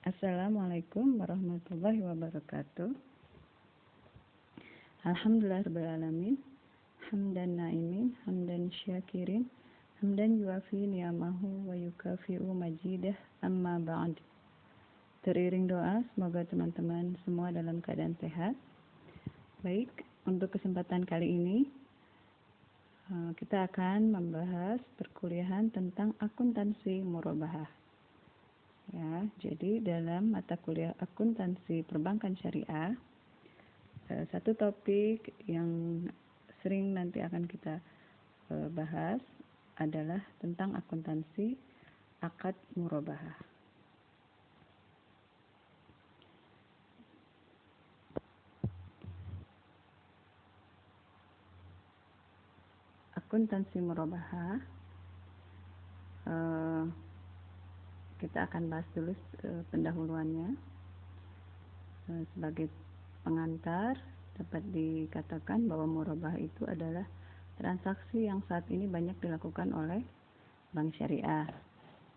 Assalamualaikum warahmatullahi wabarakatuh. Alhamdulillahirrahmanirrahim. Hamdan na'imin, hamdan syakirin, hamdan yuafi ni'amahu wa yukafi'u majidah, amma ba'd. Teriring doa, semoga teman-teman semua dalam keadaan sehat. Baik, untuk kesempatan kali ini kita akan membahas perkuliahan tentang akuntansi murabahah. Ya, jadi dalam mata kuliah akuntansi perbankan syariah, satu topik yang sering nanti akan kita bahas adalah tentang akuntansi akad murabahah. Akuntansi murabahah, kita akan bahas dulu pendahuluannya. Sebagai pengantar, dapat dikatakan bahwa murabahah itu adalah transaksi yang saat ini banyak dilakukan oleh bank syariah,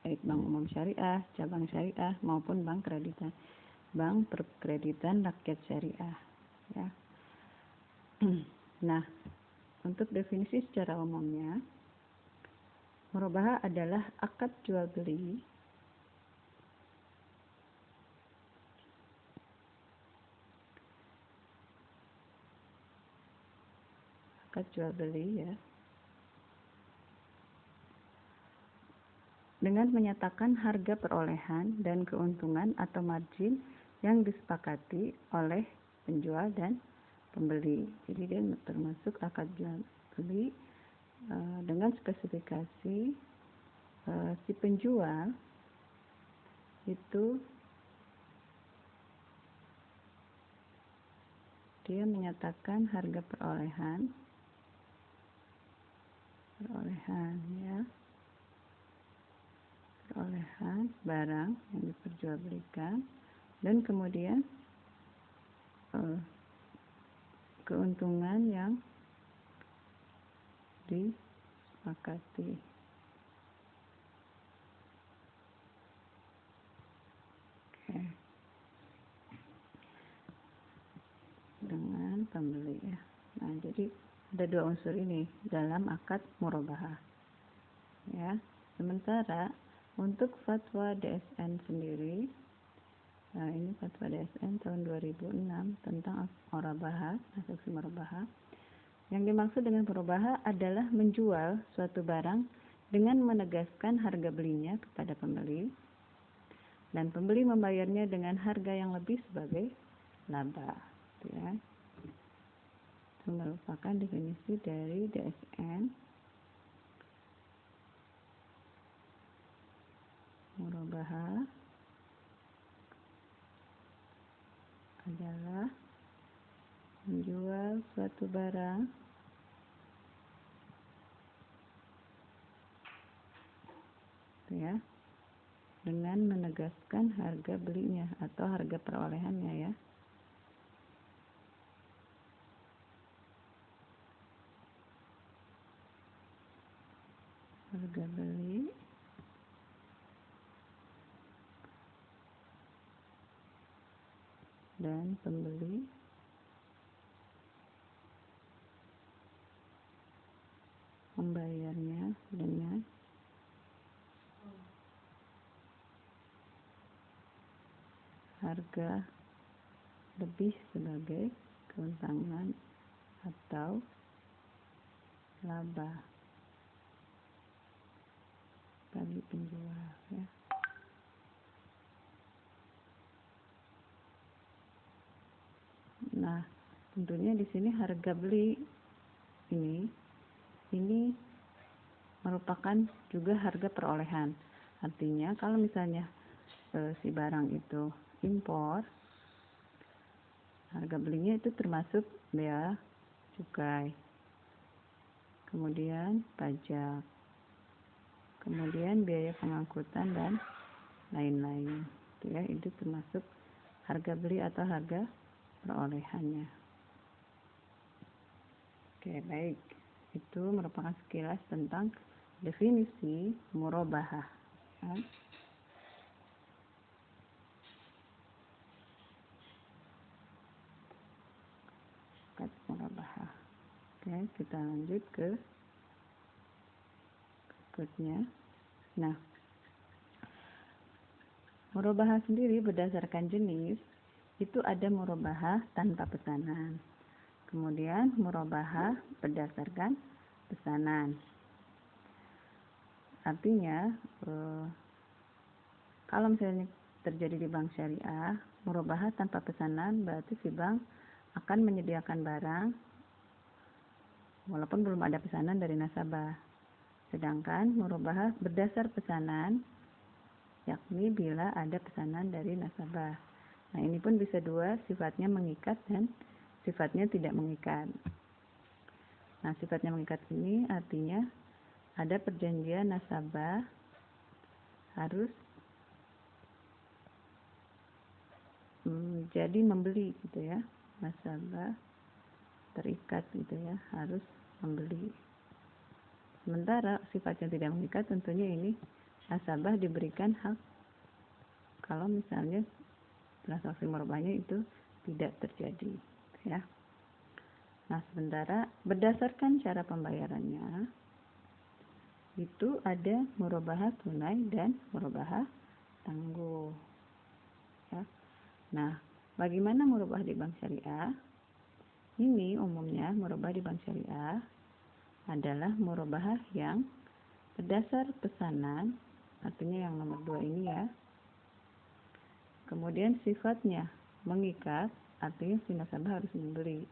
baik bank umum syariah, cabang syariah, maupun bank perkreditan rakyat syariah. Ya. Nah, untuk definisi secara umumnya, murabahah adalah akad jual beli ya, dengan menyatakan harga perolehan dan keuntungan atau margin yang disepakati oleh penjual dan pembeli. Jadi dia termasuk akad jual beli dengan spesifikasi si penjual itu dia menyatakan harga perolehan barang yang diperjualbelikan, dan kemudian keuntungan yang disepakati. Dengan pembeli ya. Nah, jadi ada dua unsur ini dalam akad murabahah. Ya. Sementara untuk fatwa DSN sendiri, nah ini fatwa DSN tahun 2006 tentang murabahah, transaksi murabahah. Yang dimaksud dengan murabahah adalah menjual suatu barang dengan menegaskan harga belinya kepada pembeli, dan pembeli membayarnya dengan harga yang lebih sebagai laba. Ya. Itu merupakan definisi dari DSN. Murabahah adalah menjual suatu barang ya, dengan menegaskan harga belinya atau harga perolehannya ya. Harga beli dan pembeli membayarnya dengan harga lebih sebagai keuntungan atau laba bagi penjual ya. Nah, tentunya di sini harga beli ini merupakan juga harga perolehan. Artinya kalau misalnya si barang itu impor, harga belinya itu termasuk bea cukai, kemudian pajak, kemudian biaya pengangkutan dan lain-lain. Ya, itu termasuk harga beli atau harga perolehannya. Oke, baik. Itu merupakan sekilas tentang definisi murabahah. Ya. Ya, kita lanjut ke berikutnya. Nah, murabahah sendiri berdasarkan jenis itu ada murabahah tanpa pesanan. Kemudian murabahah berdasarkan pesanan. Artinya kalau misalnya terjadi di bank syariah, murabahah tanpa pesanan berarti si bank akan menyediakan barang walaupun belum ada pesanan dari nasabah. Sedangkan murabahah berdasar pesanan yakni bila ada pesanan dari nasabah. Nah, ini pun bisa dua, sifatnya mengikat dan sifatnya tidak mengikat. Nah, sifatnya mengikat ini artinya ada perjanjian nasabah harus jadi membeli gitu ya. Nasabah terikat gitu ya, harus membeli. Sementara sifatnya tidak mengikat tentunya ini nasabah diberikan hak kalau misalnya transaksi murabahnya itu tidak terjadi ya. Nah, sementara berdasarkan cara pembayarannya itu ada murabahah tunai dan murabahah tangguh ya. Nah, bagaimana murabahah di bank syariah? Ini umumnya murabahah di bank syariah adalah murabahah yang berdasar pesanan, artinya yang nomor 2 ini ya. Kemudian sifatnya mengikat, artinya si nasabah harus membeli.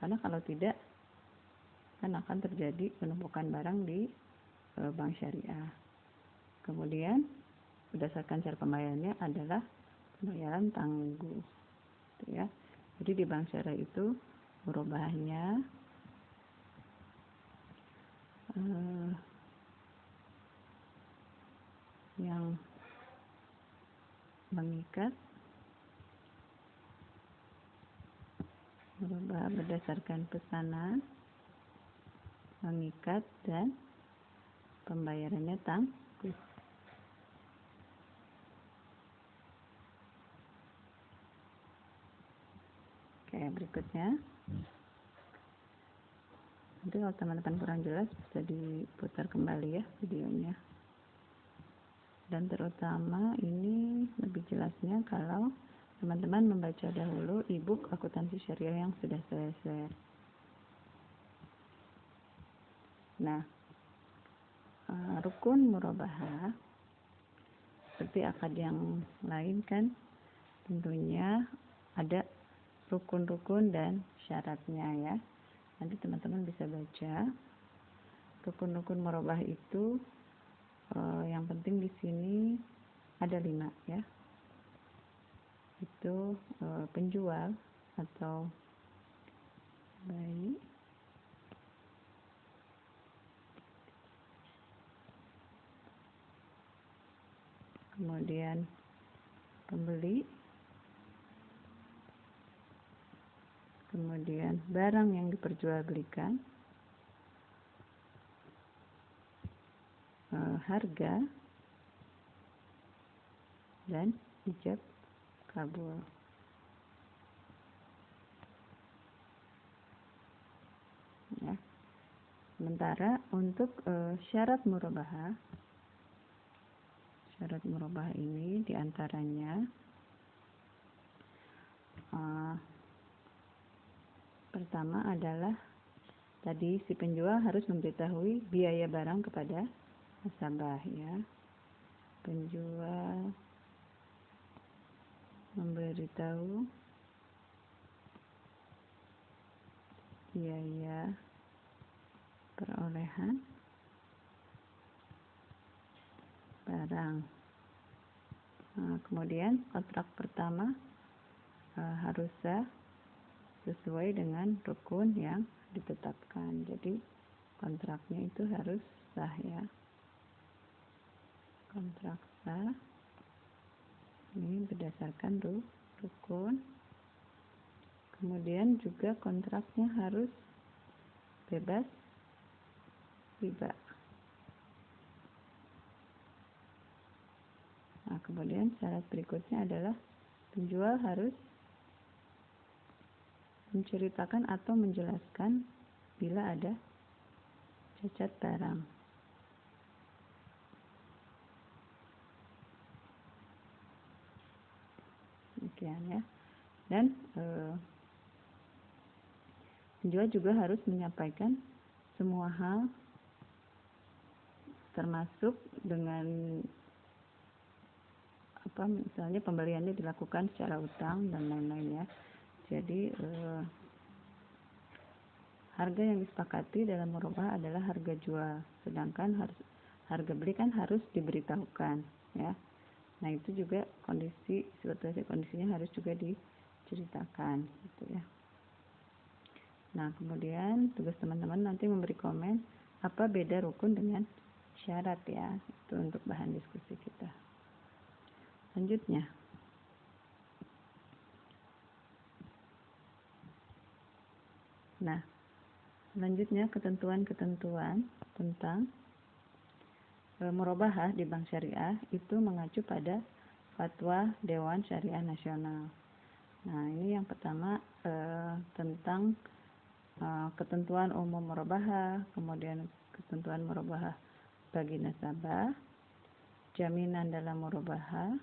Karena kalau tidak, kan akan terjadi penumpukan barang di bank syariah. Kemudian berdasarkan cara pembayarannya adalah pembayaran tangguh. Gitu ya. Jadi di bank syariah itu murabahahnya yang mengikat, murabahah berdasarkan pesanan, mengikat, dan pembayarannya tangguh. Oke, berikutnya. Nanti kalau teman-teman kurang jelas bisa diputar kembali ya videonya. Dan terutama ini lebih jelasnya kalau teman-teman membaca dahulu e-book akuntansi syariah yang sudah saya share. Nah, rukun murabahah seperti akad yang lain kan tentunya ada rukun-rukun dan syaratnya ya. Nanti teman-teman bisa baca rukun-rukun murabahah itu. Yang penting di sini ada 5 ya. Itu penjual atau bayi, kemudian pembeli, kemudian barang yang diperjualbelikan, harga, dan ijab kabul. Ya. Sementara untuk syarat murabahah ini diantaranya pertama adalah tadi si penjual harus memberitahui biaya barang kepada nasabah ya. Penjual memberitahu biaya perolehan barang. Nah, kemudian kontrak pertama harus sah sesuai dengan rukun yang ditetapkan. Jadi kontraknya itu harus sah ya. Kontrak sah ini berdasarkan rukun. Kemudian juga kontraknya harus bebas riba. Nah, kemudian syarat berikutnya adalah penjual harus menceritakan atau menjelaskan bila ada cacat barang. Demikian ya. Dan penjual juga harus menyampaikan semua hal, termasuk dengan misalnya pembeliannya dilakukan secara utang dan lain-lain ya. Jadi harga yang disepakati dalam murabahah adalah harga jual, sedangkan harga beli kan harus diberitahukan ya. Nah itu juga kondisinya harus juga diceritakan gitu ya. Nah kemudian tugas teman-teman nanti memberi komen apa beda rukun dengan syarat ya, itu untuk bahan diskusi kita. Selanjutnya, ketentuan-ketentuan tentang murabahah di bank syariah itu mengacu pada Fatwa Dewan Syariah Nasional. Nah ini yang pertama tentang ketentuan umum murabahah, kemudian ketentuan murabahah bagi nasabah, jaminan dalam murabahah,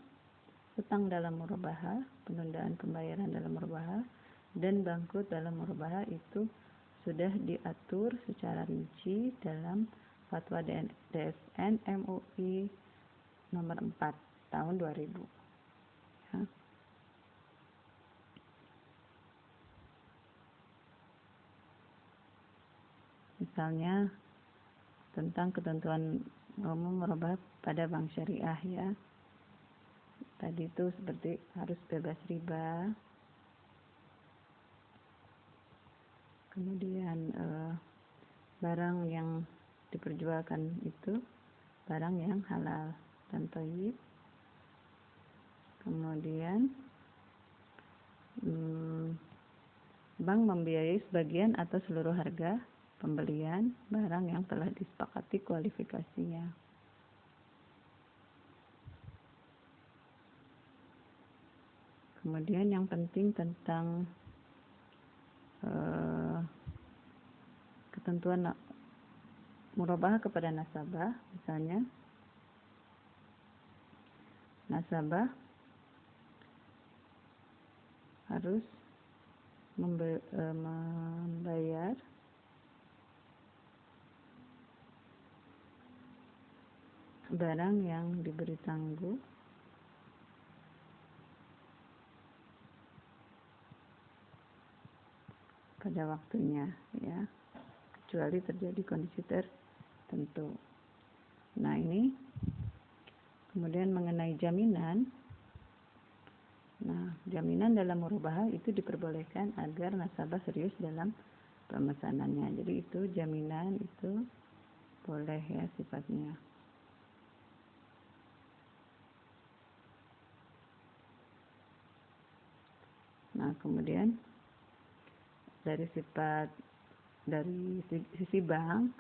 utang dalam murabahah, penundaan pembayaran dalam murabahah, dan bangkrut dalam murabahah itu sudah diatur secara rinci dalam Fatwa DSN MUI nomor 4 tahun 2000. Ya. Misalnya tentang ketentuan umum murabahah pada bank syariah ya. Tadi itu seperti harus bebas riba, kemudian barang yang diperjualkan itu barang yang halal dan thayyib, kemudian bank membiayai sebagian atau seluruh harga pembelian barang yang telah disepakati kualifikasinya. Kemudian yang penting tentang ketentuan murabahah kepada nasabah, misalnya nasabah harus membayar barang yang diberi tangguh pada waktunya ya, kecuali terjadi kondisi tertentu. Nah ini kemudian mengenai jaminan. Nah jaminan dalam murabahah itu diperbolehkan agar nasabah serius dalam pemesanannya. Jadi itu jaminan itu boleh ya sifatnya. Nah kemudian dari sisi bank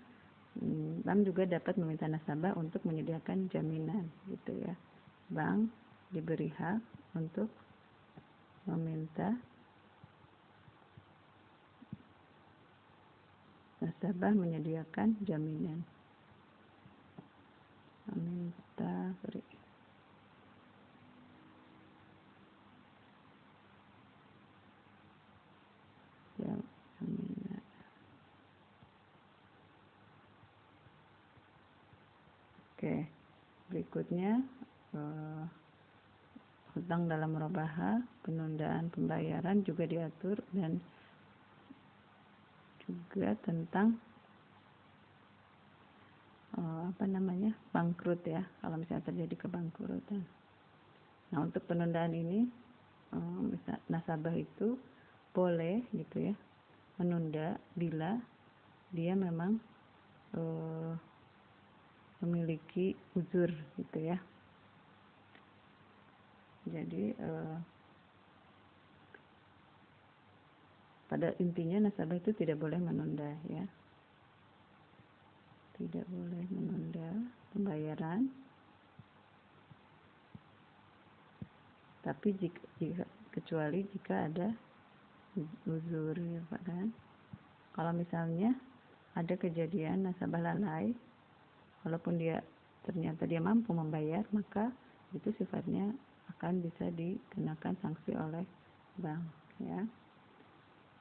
juga dapat meminta nasabah untuk menyediakan jaminan gitu ya. Bank diberi hak untuk meminta nasabah menyediakan jaminan. Jaminan. Oke, berikutnya hutang dalam murabahah, penundaan pembayaran juga diatur, dan juga tentang bangkrut ya, kalau misalnya terjadi kebangkrutan. Nah untuk penundaan ini nasabah itu boleh gitu ya menunda bila dia memang memiliki uzur gitu ya. Jadi pada intinya nasabah itu tidak boleh menunda ya, tidak boleh menunda pembayaran, tapi kecuali jika ada uzur ya Pak kan. Kalau misalnya ada kejadian nasabah lalai, walaupun ternyata dia mampu membayar, maka itu sifatnya akan bisa dikenakan sanksi oleh bank, ya.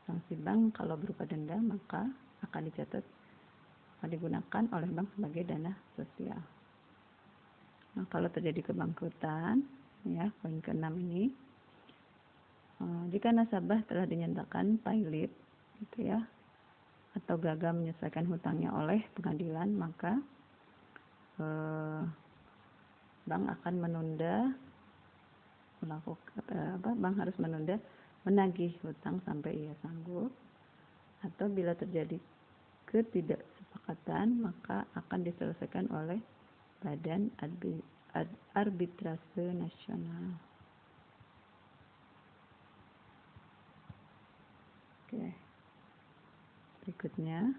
Sanksi bank kalau berupa denda maka akan digunakan oleh bank sebagai dana sosial. Nah, kalau terjadi kebangkrutan, ya, poin ke-6 ini, jika nasabah telah dinyatakan pailit, gitu ya, atau gagal menyelesaikan hutangnya oleh pengadilan, maka bank akan menunda bank harus menunda menagih hutang sampai ia sanggup, atau bila terjadi ketidaksepakatan maka akan diselesaikan oleh Badan Arbitrase Nasional. Oke. Berikutnya,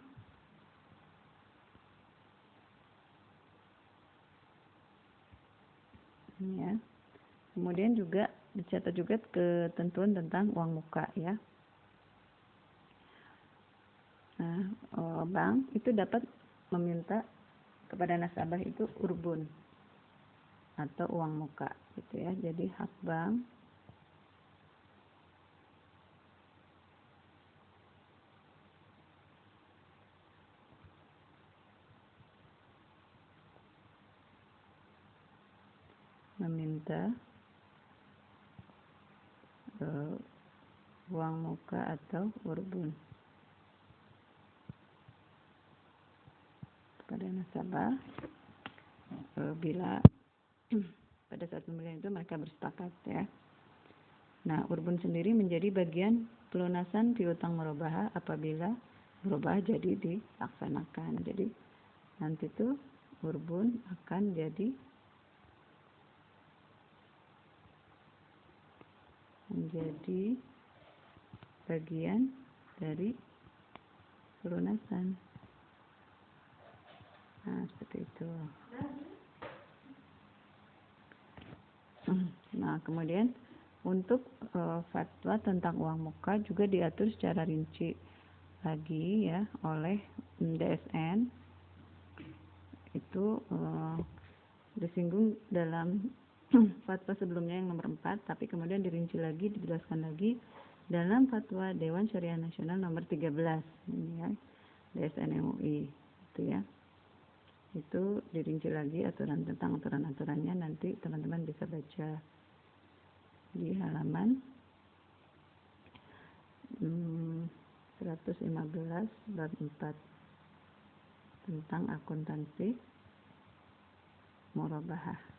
ini ya. Kemudian juga dicatat juga ketentuan tentang uang muka, ya. Nah, bank itu dapat meminta kepada nasabah itu urbun atau uang muka, gitu ya. Jadi hak bank meminta uang muka atau urbun kepada nasabah bila pada saat pembelian itu mereka bersepakat, ya. Nah, urbun sendiri menjadi bagian pelunasan piutang murabahah apabila murabahah jadi dilaksanakan. Jadi nanti tuh urbun akan jadi menjadi bagian dari pelunasan. Nah, seperti itu. Nah, kemudian untuk fatwa tentang uang muka juga diatur secara rinci lagi, ya, oleh DSN. Itu disinggung dalam fatwa sebelumnya yang nomor 4, tapi kemudian dirinci lagi, dijelaskan lagi dalam fatwa Dewan Syariah Nasional nomor 13, ini ya, DSN MUI, itu ya. Itu dirinci lagi aturan tentang aturan-aturannya, nanti teman-teman bisa baca di halaman 115 bab 4 tentang akuntansi murabahah.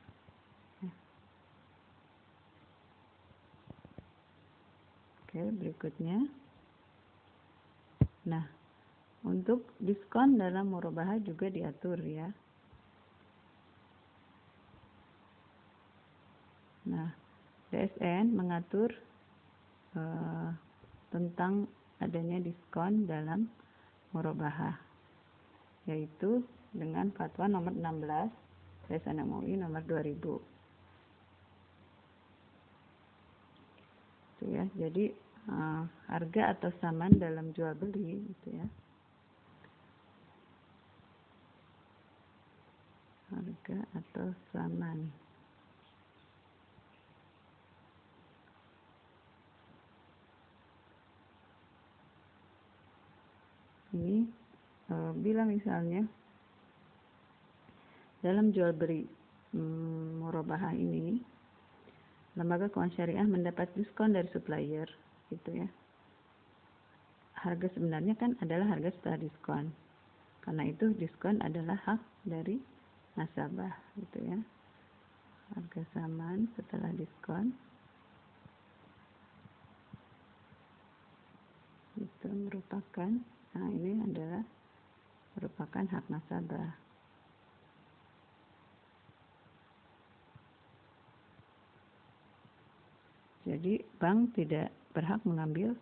Oke, berikutnya. Nah, untuk diskon dalam murabahah juga diatur, ya. Nah, DSN mengatur tentang adanya diskon dalam murabahah, yaitu dengan fatwa nomor 16 DSN MUI nomor 2000. Itu ya, jadi harga atau saman dalam jual beli, gitu ya. Harga atau saman. Ini bila misalnya dalam jual beli murabahah ini lembaga keuangan syariah mendapat diskon dari supplier, gitu ya. Harga sebenarnya kan adalah harga setelah diskon. Karena itu diskon adalah hak dari nasabah, gitu ya. Harga saman setelah diskon itu merupakan, nah ini adalah merupakan hak nasabah. Jadi bank tidak berhak mengambil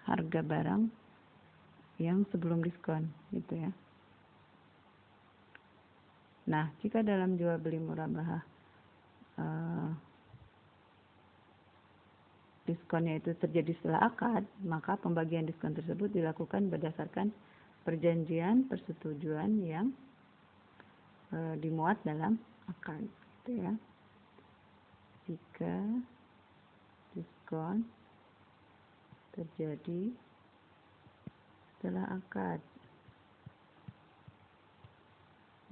harga barang yang sebelum diskon, gitu ya. Nah, jika dalam jual beli murabahah diskonnya itu terjadi setelah akad, maka pembagian diskon tersebut dilakukan berdasarkan perjanjian persetujuan yang dimuat dalam akad, gitu ya. Jika diskon terjadi setelah akad,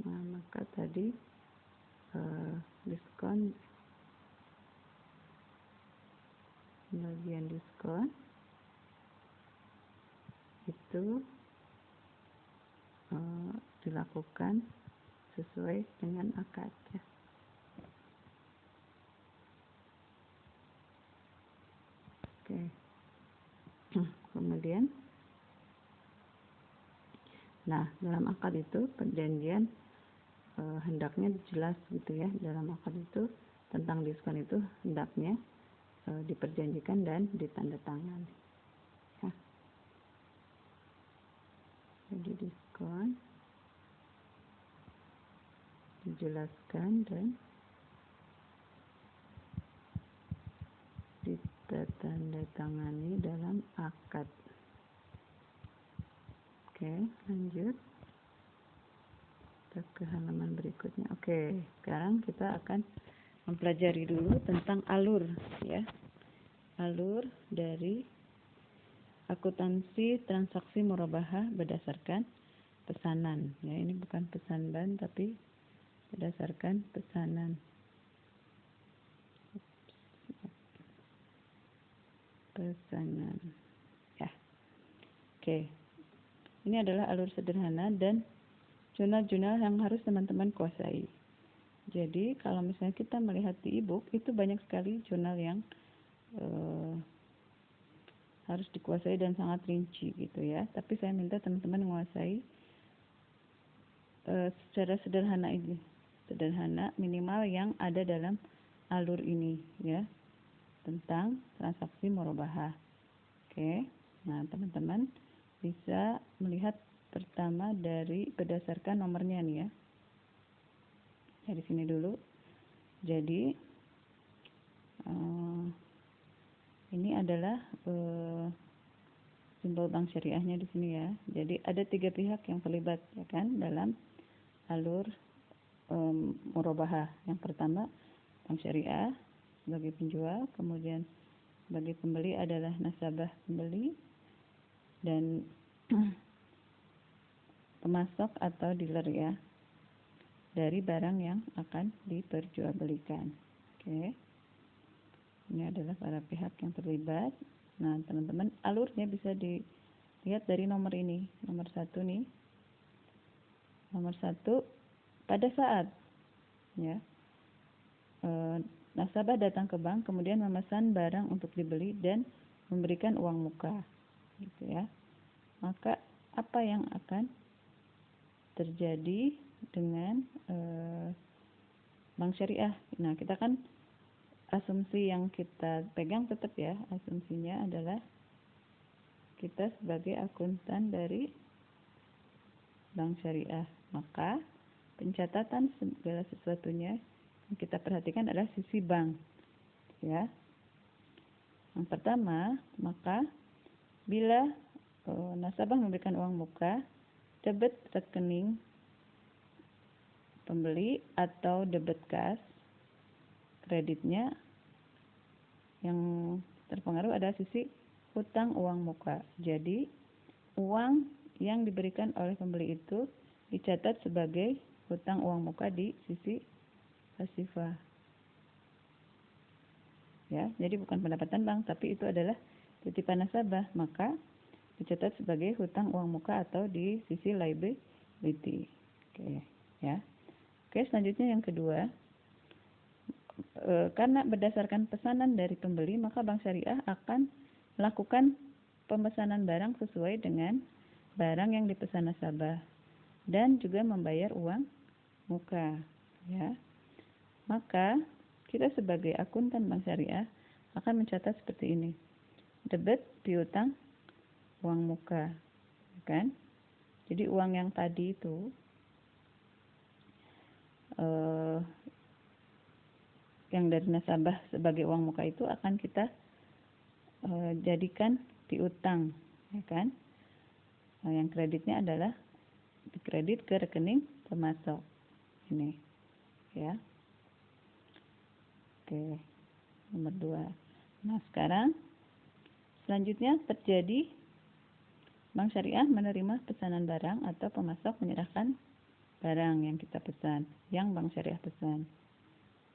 nah maka tadi diskon, pembagian diskon itu dilakukan sesuai dengan akad, ya. Oke. Kemudian, nah dalam akad itu perjanjian hendaknya jelas gitu ya. Dalam akad itu tentang diskon itu hendaknya diperjanjikan dan ditandatangani. Ya. Jadi diskon dijelaskan dan ditandatangani dalam akad. Oke, lanjut kita ke halaman berikutnya. Oke, sekarang kita akan mempelajari dulu tentang alur, ya. Alur dari akuntansi transaksi murabahah berdasarkan pesanan, ya. Ini bukan pesan tapi berdasarkan pesanan. Ya. Oke. Ini adalah alur sederhana dan jurnal-jurnal yang harus teman-teman kuasai. Jadi kalau misalnya kita melihat di e-book, itu banyak sekali jurnal yang harus dikuasai dan sangat rinci gitu ya. Tapi saya minta teman-teman menguasai secara sederhana ini, sederhana minimal yang ada dalam alur ini, ya, tentang transaksi murabahah. Oke. Nah, teman-teman bisa melihat pertama dari berdasarkan nomornya nih, ya. Dari sini dulu. Jadi ini adalah simbol bank syariahnya di sini, ya. Jadi ada 3 pihak yang terlibat, ya kan, dalam alur murabahah. Yang pertama bank syariah sebagai penjual, kemudian sebagai pembeli adalah nasabah pembeli, dan pemasok atau dealer, ya, dari barang yang akan diperjualbelikan. Oke. Ini adalah para pihak yang terlibat. Nah, teman-teman, alurnya bisa dilihat dari nomor ini. Nomor 1 nih. Nomor 1, pada saat, ya, nasabah datang ke bank, kemudian memesan barang untuk dibeli dan memberikan uang muka, gitu ya. Maka apa yang akan terjadi dengan bank syariah? Nah, kita kan asumsi yang kita pegang tetap, ya, asumsinya adalah kita sebagai akuntan dari bank syariah. Maka pencatatan segala sesuatunya yang kita perhatikan adalah sisi bank, ya. Yang pertama, maka bila nasabah memberikan uang muka, debit rekening pembeli atau debit kas, kreditnya yang terpengaruh adalah sisi hutang uang muka. Jadi uang yang diberikan oleh pembeli itu dicatat sebagai hutang uang muka di sisi pasifah, ya. Jadi bukan pendapatan bank, tapi itu adalah titipan nasabah, maka dicatat sebagai hutang uang muka atau di sisi liability. Oke, ya. Oke, selanjutnya yang kedua, karena berdasarkan pesanan dari pembeli, maka bank syariah akan melakukan pemesanan barang sesuai dengan barang yang dipesan nasabah dan juga membayar uang muka, ya. Maka kita sebagai akuntan bank syariah akan mencatat seperti ini. Debit piutang uang muka, kan? Jadi uang yang tadi itu yang dari nasabah sebagai uang muka itu akan kita jadikan piutang, ya kan? Yang kreditnya adalah dikredit ke rekening pemasok. Ini, ya. Oke, nomor 2. Nah, sekarang selanjutnya terjadi Bank Syariah menerima pesanan barang atau pemasok menyerahkan barang yang kita pesan, yang Bank Syariah pesan.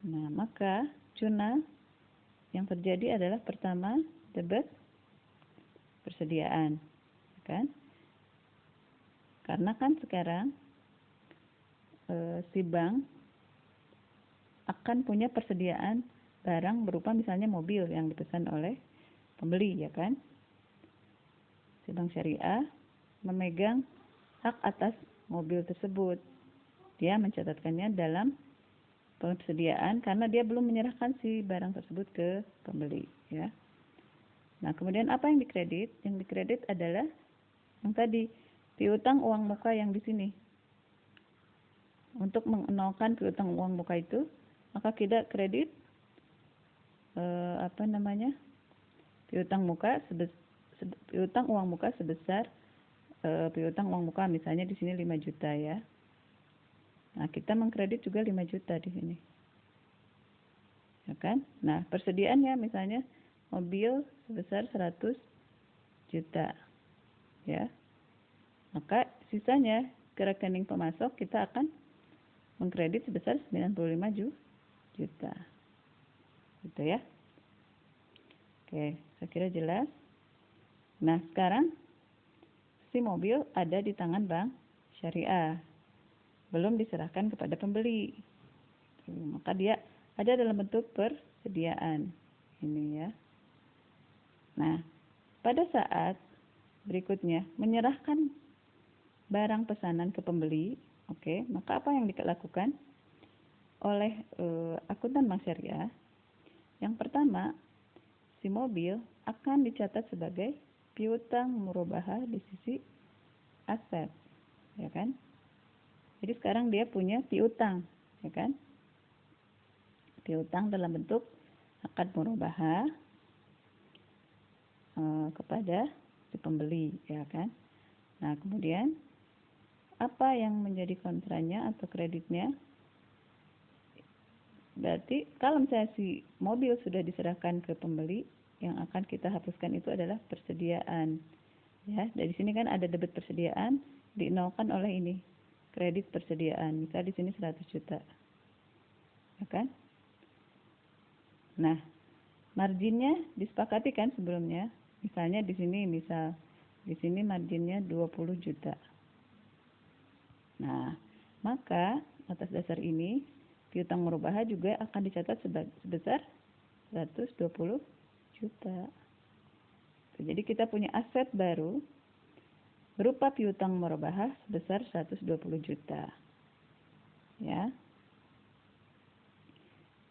Nah, maka cuna yang terjadi adalah pertama debit persediaan, kan? Karena kan sekarang si bank akan punya persediaan barang berupa misalnya mobil yang dipesan oleh pembeli, ya kan? Si Bank Syariah memegang hak atas mobil tersebut. Dia mencatatkannya dalam persediaan karena dia belum menyerahkan si barang tersebut ke pembeli, ya. Nah, kemudian apa yang dikredit? Yang dikredit adalah yang tadi, piutang uang muka yang di sini. Untuk mengenalkan piutang uang muka itu, maka kita kredit piutang uang muka sebesar piutang uang muka misalnya di sini 5 juta, ya. Nah, kita mengkredit juga 5 juta di sini. Ya kan? Nah, persediaannya misalnya mobil sebesar 100 juta. Ya. Maka sisanya ke rekening pemasok kita akan mengkredit sebesar 95 juta. Gitu ya. Oke, saya kira jelas. Nah, sekarang si mobil ada di tangan Bank Syariah. Belum diserahkan kepada pembeli. Maka dia ada dalam bentuk persediaan. Ini ya. Nah, pada saat berikutnya menyerahkan barang pesanan ke pembeli, oke, maka apa yang dilakukan oleh akuntan Bank Syariah? Yang pertama, si mobil akan dicatat sebagai piutang murabahah di sisi aset, ya kan? Jadi sekarang dia punya piutang, ya kan? Piutang dalam bentuk akad murabahah kepada si pembeli, ya kan? Nah, kemudian apa yang menjadi kontranya atau kreditnya? Berarti kalau misalnya si mobil sudah diserahkan ke pembeli, yang akan kita hapuskan itu adalah persediaan. Ya, dari sini kan ada debit persediaan dinolkan oleh ini kredit persediaan. Misal di sini 100 juta. Ya kan? Nah, marginnya disepakati kan sebelumnya. Misalnya di sini marginnya 20 juta. Nah, maka atas dasar ini piutang murabahah juga akan dicatat sebesar 120 juta. Jadi kita punya aset baru berupa piutang murabahah sebesar 120 juta. Ya.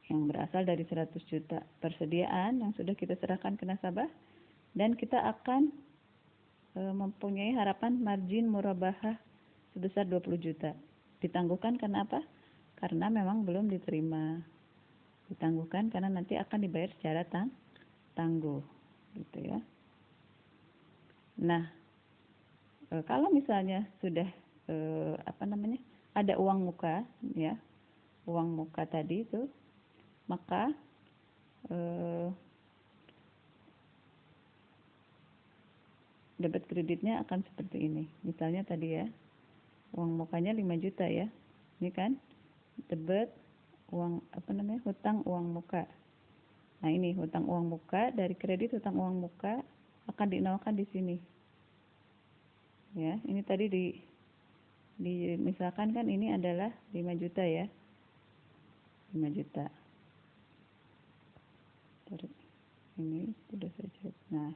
Yang berasal dari 100 juta persediaan yang sudah kita serahkan ke nasabah, dan kita akan mempunyai harapan margin murabahah sebesar 20 juta. Ditangguhkan karena apa? Karena memang belum diterima. Ditangguhkan karena nanti akan dibayar secara tangguh, gitu ya. Nah, kalau misalnya sudah ada uang muka, ya, uang muka tadi itu, maka debit kreditnya akan seperti ini. Misalnya tadi ya, uang mukanya 5 juta ya. Ini kan debit uang hutang uang muka. Nah, ini hutang uang muka dari kredit hutang uang muka akan dinolkan di sini. Ya, ini tadi misalkan kan ini adalah 5 juta ya. 5 juta. Ini sudah saja. Nah,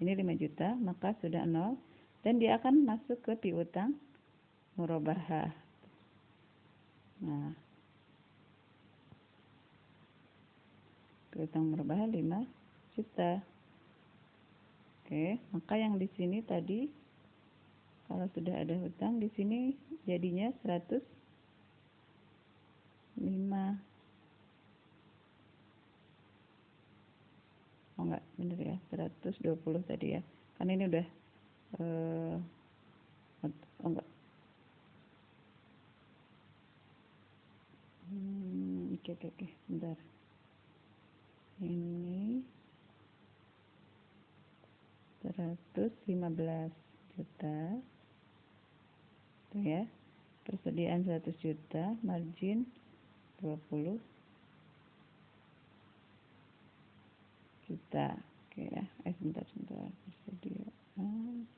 ini 5 juta, maka sudah 0 dan dia akan masuk ke piutang murabahah. Nah, piutang murabahah 5 juta. Oke, maka yang di sini tadi kalau sudah ada hutang di sini jadinya 105. oh enggak, bener ya, 120 tadi ya, kan ini udah oh enggak, oke, bentar, ini 115 juta tuh ya, persediaan 100 juta, margin 20 juta. Oke ya, sebentar, persediaan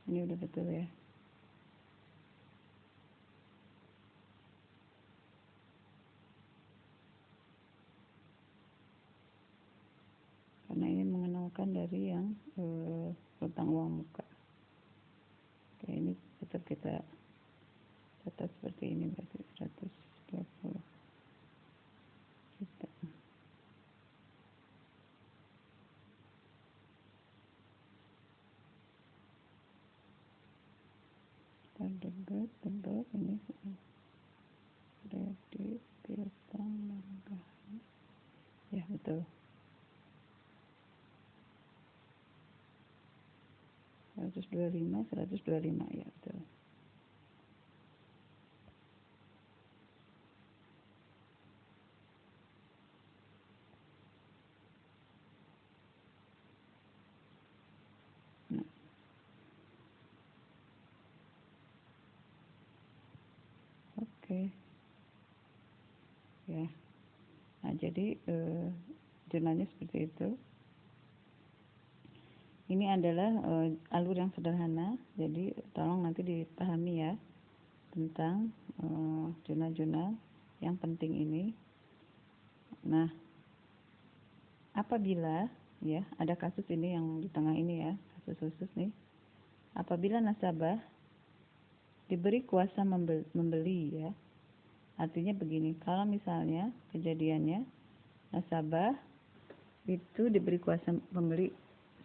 ini udah betul ya. Karena ini mengenalkan dari yang utang uang muka. Oke, ini tetap kita catat seperti ini, berarti 120 juta. Debit ini kredit piutang murabah. Ya betul. 125 ya betul. Nah, oke. Ya. Nah, jadi jurnalnya seperti itu. Ini adalah alur yang sederhana, jadi tolong nanti dipahami ya tentang jurnal-jurnal yang penting ini. Nah, apabila ya ada kasus ini yang di tengah ini ya, kasus khusus nih, apabila nasabah diberi kuasa membeli ya, artinya begini, kalau misalnya kejadiannya nasabah itu diberi kuasa membeli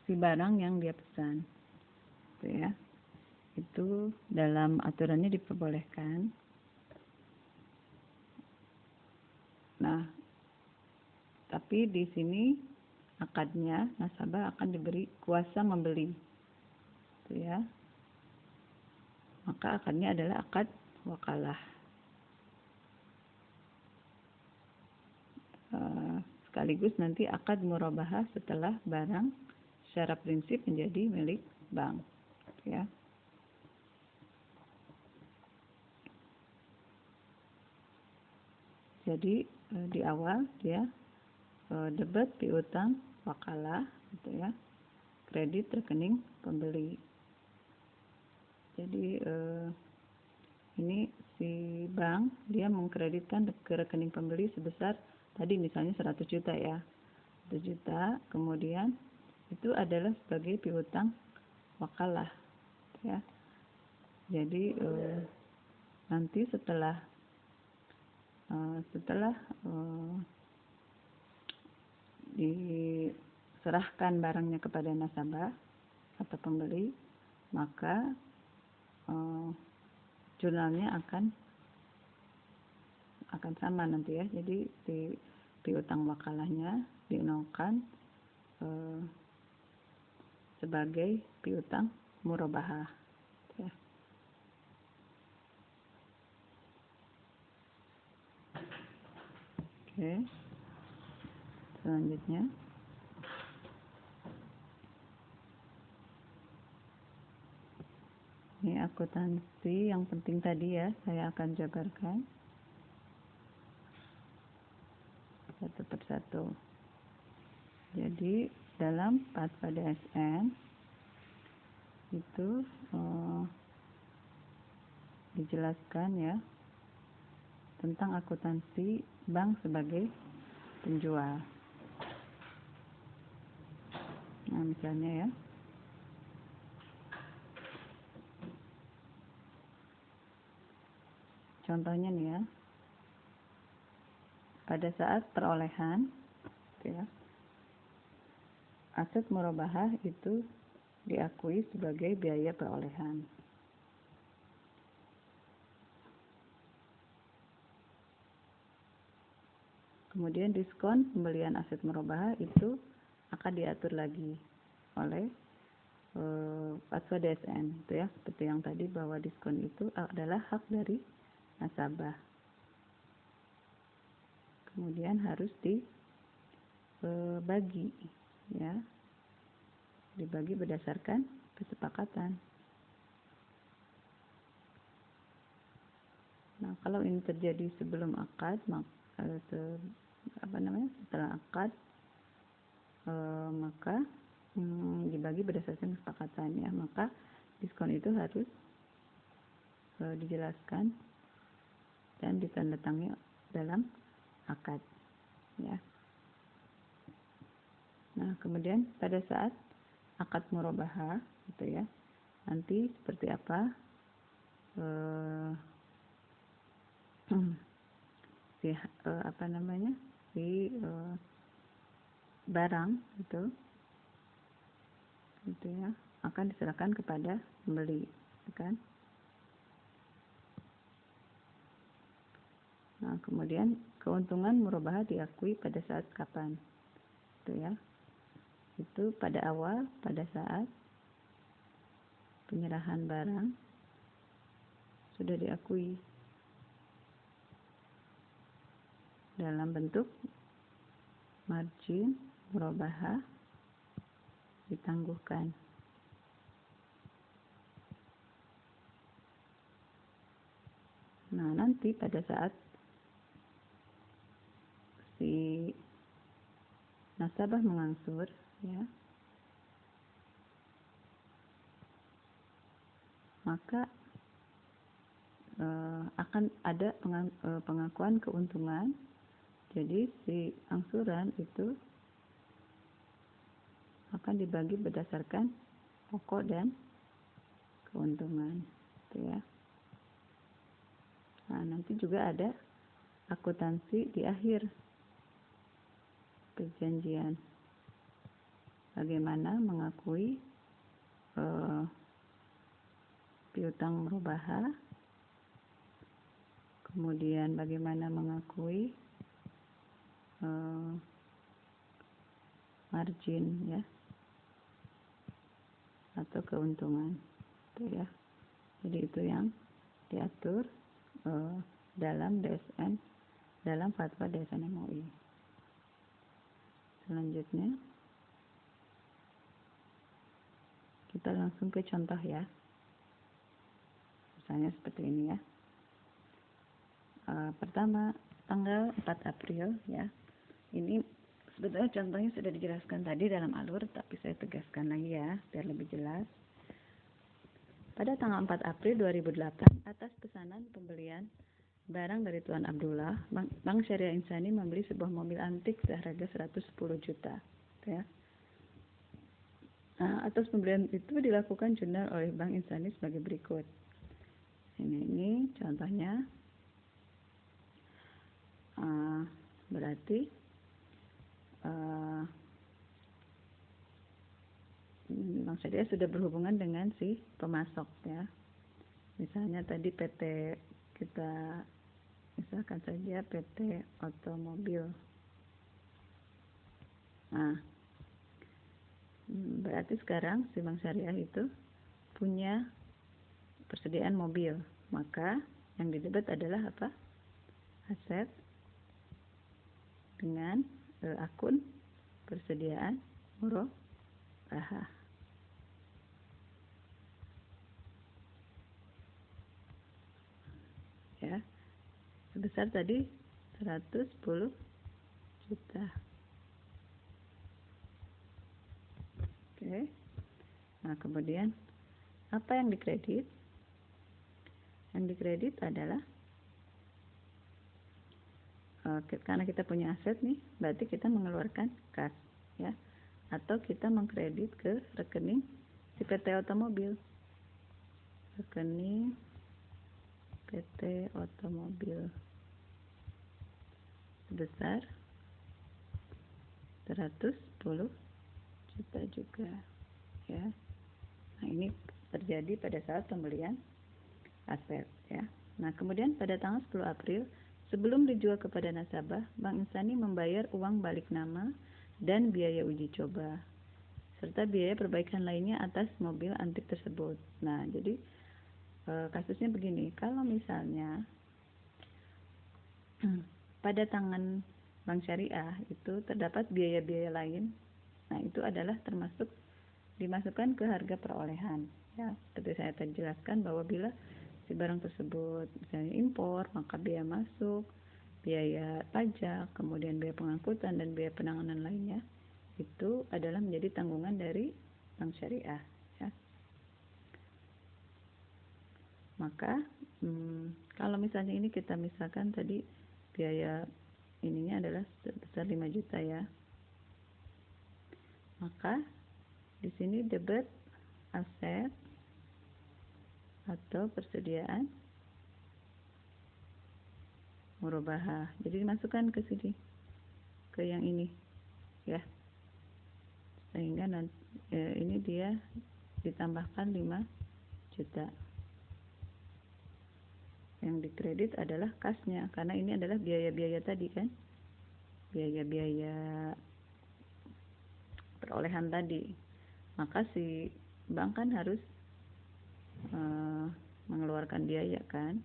si barang yang dia pesan, gitu ya, itu dalam aturannya diperbolehkan. Nah, tapi di sini akadnya nasabah akan diberi kuasa membeli, gitu ya. Maka akadnya adalah akad wakalah. Sekaligus nanti akad murabahah setelah barang secara prinsip menjadi milik bank, gitu ya. Jadi di awal dia debit piutang wakalah, gitu ya, kredit rekening pembeli. Jadi ini si bank dia mengkreditkan ke rekening pembeli sebesar tadi misalnya 100 juta ya, 100 juta, kemudian itu adalah sebagai piutang wakalah, gitu ya. Jadi nanti setelah diserahkan barangnya kepada nasabah atau pembeli, maka jurnalnya akan sama nanti ya. Jadi si piutang wakalahnya dinolkan sebagai piutang murabahah, ya. Oke, selanjutnya ini akuntansi yang penting tadi ya, saya akan jabarkan satu persatu. Jadi dalam fatwa DSN itu dijelaskan ya tentang akuntansi bank sebagai penjual. Nah, misalnya ya, contohnya nih ya, pada saat perolehan, gitu ya, aset murabahah itu diakui sebagai biaya perolehan. Kemudian diskon pembelian aset murabahah itu akan diatur lagi oleh fatwa DSN, itu ya, seperti yang tadi bahwa diskon itu adalah hak dari nasabah. Kemudian harus dibagi, ya, dibagi berdasarkan kesepakatan. Nah, kalau ini terjadi sebelum akad, setelah akad, maka dibagi berdasarkan kesepakatan, ya, maka diskon itu harus dijelaskan dan ditandatangani dalam akad, ya. Nah, kemudian pada saat akad murabahah, gitu ya, nanti seperti apa barang itu ya, akan diserahkan kepada pembeli, kan? Nah, kemudian keuntungan murabahah diakui pada saat kapan? Itu ya. Itu pada awal, pada saat penyerahan barang sudah diakui dalam bentuk margin murabahah ditangguhkan. Nah, nanti pada saat si nasabah mengangsur, ya, maka akan ada pengakuan keuntungan. Jadi si angsuran itu akan dibagi berdasarkan pokok dan keuntungan, gitu ya. Nah, nanti juga ada akuntansi di akhir perjanjian, bagaimana mengakui piutang murabahah, kemudian bagaimana mengakui margin, ya, atau keuntungan, itu ya. Jadi itu yang diatur dalam DSN, dalam fatwa DSN MUI. Selanjutnya kita langsung ke contoh, ya. Misalnya seperti ini, ya. Pertama, tanggal 4 April, ya. Ini sebetulnya contohnya sudah dijelaskan tadi dalam alur, tapi saya tegaskan lagi, ya, biar lebih jelas. Pada tanggal 4 April 2008, atas pesanan pembelian barang dari Tuan Abdullah, Bank Syariah Insani membeli sebuah mobil antik seharga 110 juta. Ya. Nah, atas pembelian itu dilakukan jurnal oleh Bank Insani sebagai berikut. Ini contohnya. Berarti Bank Syariah sudah berhubungan dengan si pemasok, ya. Misalnya tadi PT kita, misalkan saja PT Otomobil. Nah, berarti sekarang si Bank Syariah itu punya persediaan mobil, maka yang didebet adalah apa? Aset dengan akun persediaan murabahah. Ya, sebesar tadi 110 juta. Oke. Nah, kemudian apa yang dikredit? Yang dikredit adalah karena kita punya aset nih, berarti kita mengeluarkan kas, ya, atau kita mengkredit ke rekening si PT Otomobil, rekening PT Otomobil sebesar 110 juta juga, ya. Nah, ini terjadi pada saat pembelian aset, ya. Nah, kemudian pada tanggal 10 April, sebelum dijual kepada nasabah, Bank Insani membayar uang balik nama dan biaya uji coba, serta biaya perbaikan lainnya atas mobil antik tersebut. Nah, jadi kasusnya begini, kalau misalnya pada tangan Bank Syariah itu terdapat biaya-biaya lain, nah itu adalah termasuk dimasukkan ke harga perolehan, ya. Seperti saya tadi jelaskan bahwa bila si barang tersebut misalnya impor, maka biaya masuk, biaya pajak, kemudian biaya pengangkutan dan biaya penanganan lainnya itu adalah menjadi tanggungan dari Bank Syariah, ya. Maka kalau misalnya ini kita misalkan tadi biaya ininya adalah sebesar 5 juta, ya. Maka di sini debit aset atau persediaan murabahah. Jadi dimasukkan ke sini, ke yang ini, ya. Sehingga nanti ini dia ditambahkan 5 juta. Yang dikredit adalah kasnya, karena ini adalah biaya-biaya tadi kan, biaya-biaya perolehan tadi. Maka si bank kan harus mengeluarkan biaya kan.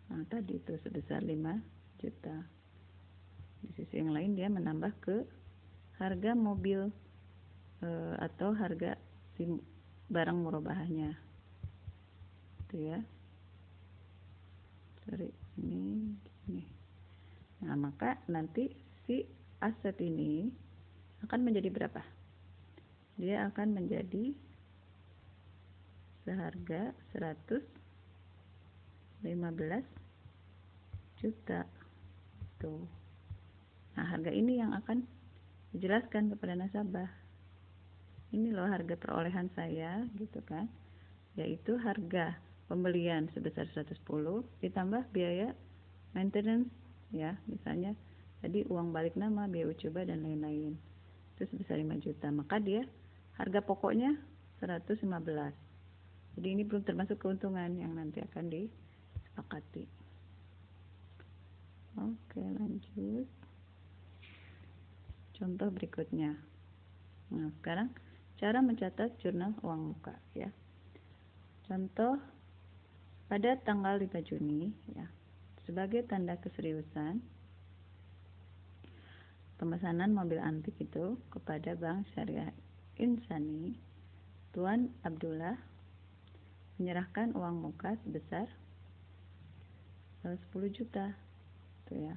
Nah, tadi itu sebesar 5 juta. Di sisi yang lain dia menambah ke harga mobil atau harga si barang murabahahnya. Itu ya. Sorry, ini. Nah, maka nanti si aset ini akan menjadi berapa? Dia akan menjadi seharga 115 juta. Tuh. Nah, harga ini yang akan dijelaskan kepada nasabah. Ini loh harga perolehan saya, gitu kan. Yaitu harga pembelian sebesar 110 ditambah biaya maintenance, ya. Misalnya tadi uang balik nama, biaya uji coba dan lain-lain. Itu sebesar 5 juta. Maka dia harga pokoknya 115. Jadi ini belum termasuk keuntungan yang nanti akan disepakati. Oke, lanjut. Contoh berikutnya. Nah, sekarang cara mencatat jurnal uang muka, ya. Contoh pada tanggal 5 Juni, ya. Sebagai tanda keseriusan pemesanan mobil antik itu kepada Bank Syariah Insani, Tuan Abdullah menyerahkan uang muka sebesar 10 juta. Tuh ya.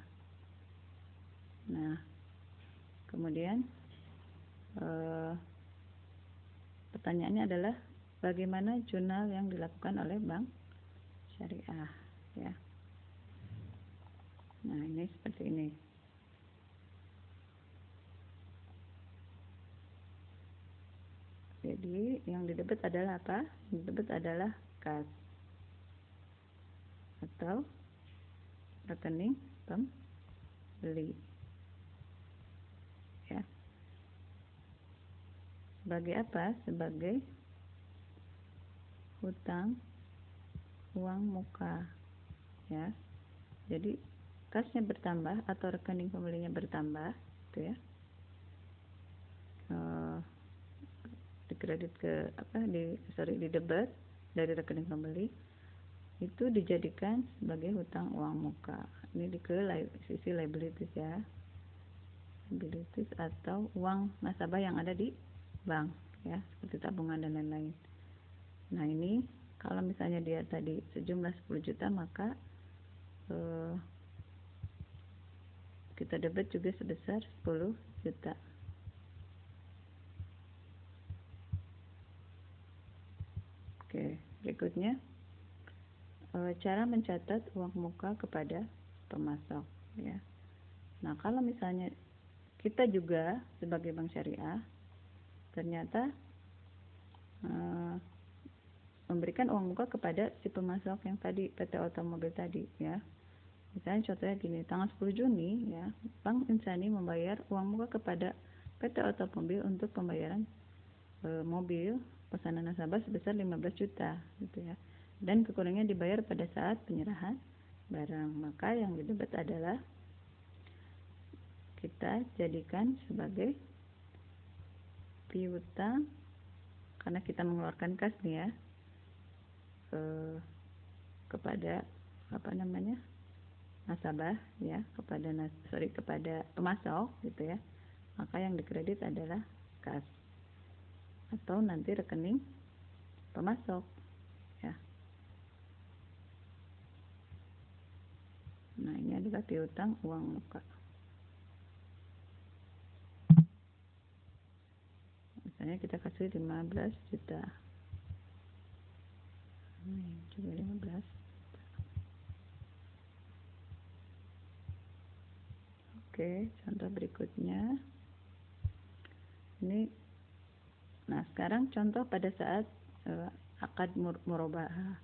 Nah, kemudian pertanyaannya adalah bagaimana jurnal yang dilakukan oleh Bank Syariah, ya. Nah, ini seperti ini. Jadi yang didebet adalah apa? Yang didebet adalah kas atau rekening pembeli, ya. Sebagai apa? Sebagai hutang uang muka, ya. Jadi kasnya bertambah atau rekening pembelinya bertambah, gitu ya. Dikredit ke di debit dari rekening pembeli itu dijadikan sebagai hutang uang muka. Ini ke sisi liabilities, ya. Liabilities atau uang nasabah yang ada di bank, ya, seperti tabungan dan lain-lain. Nah, ini kalau misalnya dia tadi sejumlah 10 juta, maka kita debit juga sebesar 10 juta. Oke, berikutnya cara mencatat uang muka kepada pemasok, ya. Nah, kalau misalnya kita juga sebagai bank syariah ternyata memberikan uang muka kepada si pemasok yang tadi, PT Otomobil tadi, ya. Misalnya contohnya gini, tanggal 10 Juni, ya, Bank Insani membayar uang muka kepada PT Otomobil untuk pembayaran mobil pesanan nasabah sebesar 15 juta gitu ya. Dan kekurangannya dibayar pada saat penyerahan barang. Maka yang didebet adalah kita jadikan sebagai piutang karena kita mengeluarkan kas nih ya kepada nasabah ya, kepada pemasok gitu ya. Maka yang dikredit adalah kas atau nanti rekening pemasok ya. Nah, ini adalah piutang uang muka. Misalnya kita kasih 15 juta. Ini juga 15. Oke, contoh berikutnya. Ini, nah sekarang contoh pada saat akad murabahah.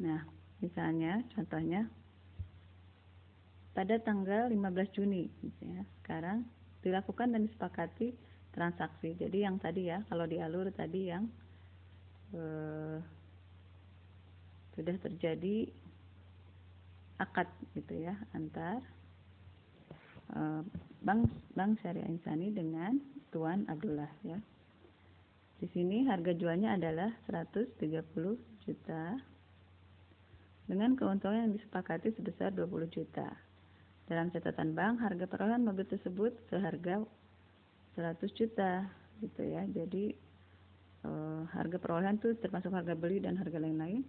Nah, misalnya contohnya pada tanggal 15 Juni gitu ya. Sekarang dilakukan dan disepakati transaksi. Jadi yang tadi ya, kalau di alur tadi yang sudah terjadi akad gitu ya antar Bank Syariah Insani dengan Tuan Abdullah ya. Di sini harga jualnya adalah 130 juta dengan keuntungan yang disepakati sebesar 20 juta. Dalam catatan bank, harga perolehan mobil tersebut seharga 100 juta gitu ya. Jadi harga perolehan itu termasuk harga beli dan harga lain-lain.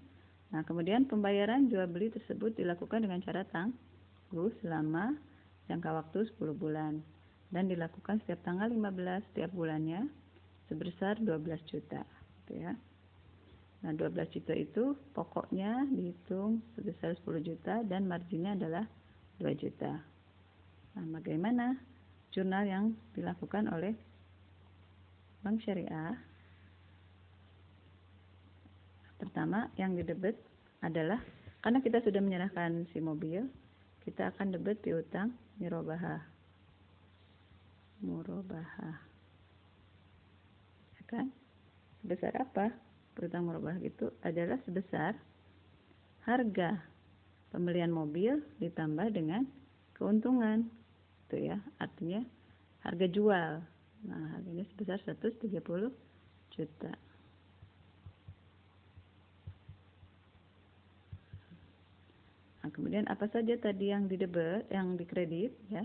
Nah, kemudian pembayaran jual beli tersebut dilakukan dengan cara tangguh selama jangka waktu 10 bulan dan dilakukan setiap tanggal 15 setiap bulannya sebesar 12 juta gitu ya. Nah, 12 juta itu pokoknya dihitung sebesar 10 juta dan marginnya adalah 2 juta. Nah, bagaimana jurnal yang dilakukan oleh Bank Syariah? Pertama, yang didebet adalah karena kita sudah menyerahkan si mobil, kita akan debet piutang murabahah. Ya kan? Sebesar apa? Piutang murabahah itu adalah sebesar harga pembelian mobil ditambah dengan keuntungan. Itu ya, artinya harga jual. Nah, harganya sebesar 130 juta. Nah, kemudian apa saja tadi yang didebet, yang dikredit ya?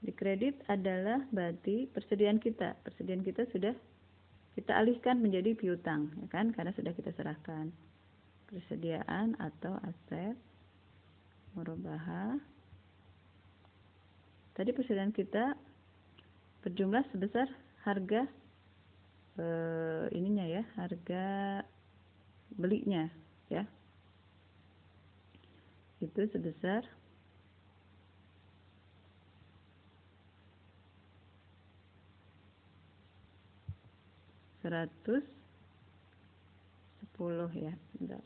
Dikredit adalah berarti persediaan kita. Persediaan kita sudah kita alihkan menjadi piutang, ya kan? Karena sudah kita serahkan. Persediaan atau aset murabahah. Tadi persediaan kita berjumlah sebesar harga ininya ya, harga belinya ya. Itu sebesar 110 ya, bentar.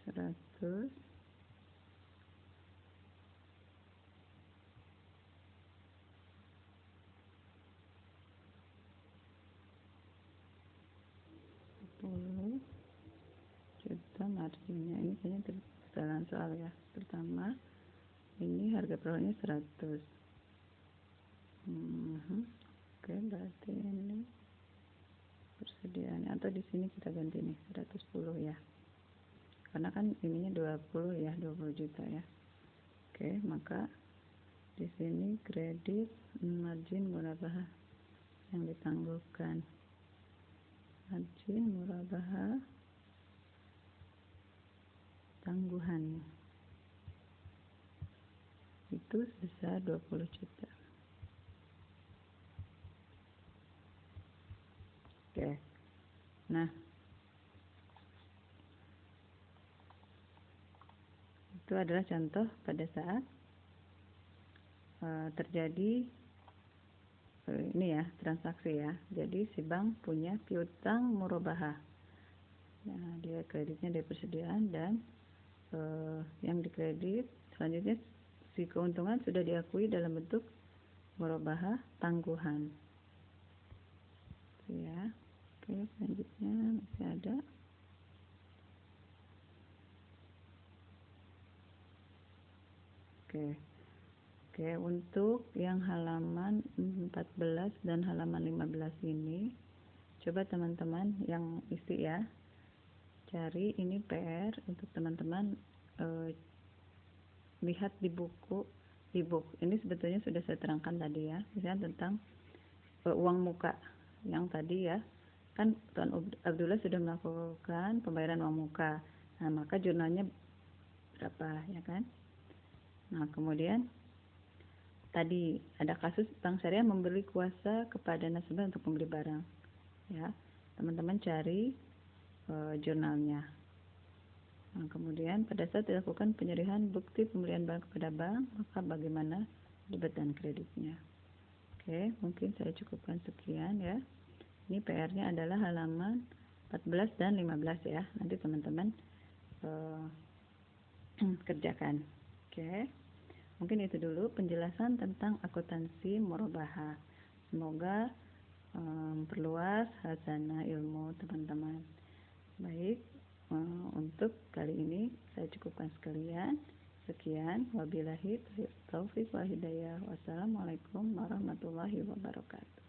Seratus sepuluh juta marginnya. Ini kayaknya kesalahan soal ya. Pertama, ini harga perolehannya 100. Oke, berarti ini persediaannya, atau di sini kita ganti nih 110 ya. Karena kan ininya 20 ya, 20 juta ya. Oke, maka di sini kredit margin murabahah yang ditangguhkan. Margin murabahah tangguhan. itu sebesar 20 juta. Oke. Nah, itu adalah contoh pada saat terjadi ini ya, transaksi ya. Jadi si bank punya piutang murabahah. Nah, dia kreditnya dari persediaan dan yang dikredit selanjutnya si keuntungan sudah diakui dalam bentuk murabahah tangguhan. Ya. Oke, selanjutnya masih ada. Oke, untuk yang halaman 14 dan halaman 15 ini, coba teman-teman yang isi ya, cari ini PR untuk teman-teman lihat di buku e-book. Ini sebetulnya sudah saya terangkan tadi ya, misalnya tentang uang muka yang tadi ya, kan Tuan Abdullah sudah melakukan pembayaran uang muka. Nah, maka jurnalnya berapa ya kan? Nah, kemudian tadi ada kasus bank syariah memberi kuasa kepada nasabah untuk membeli barang. Ya, teman-teman cari jurnalnya. Nah, kemudian pada saat dilakukan penyerahan bukti pembelian barang kepada bank, maka bagaimana debit dan kreditnya. Oke, mungkin saya cukupkan sekian ya. Ini PR-nya adalah halaman 14 dan 15 ya. Nanti teman-teman kerjakan. Oke. Mungkin itu dulu penjelasan tentang akuntansi murabahah. Semoga memperluas khazanah ilmu teman-teman. Baik, untuk kali ini saya cukupkan sekalian. Sekian, wabillahi taufiq wal hidayah. Wassalamualaikum warahmatullahi wabarakatuh.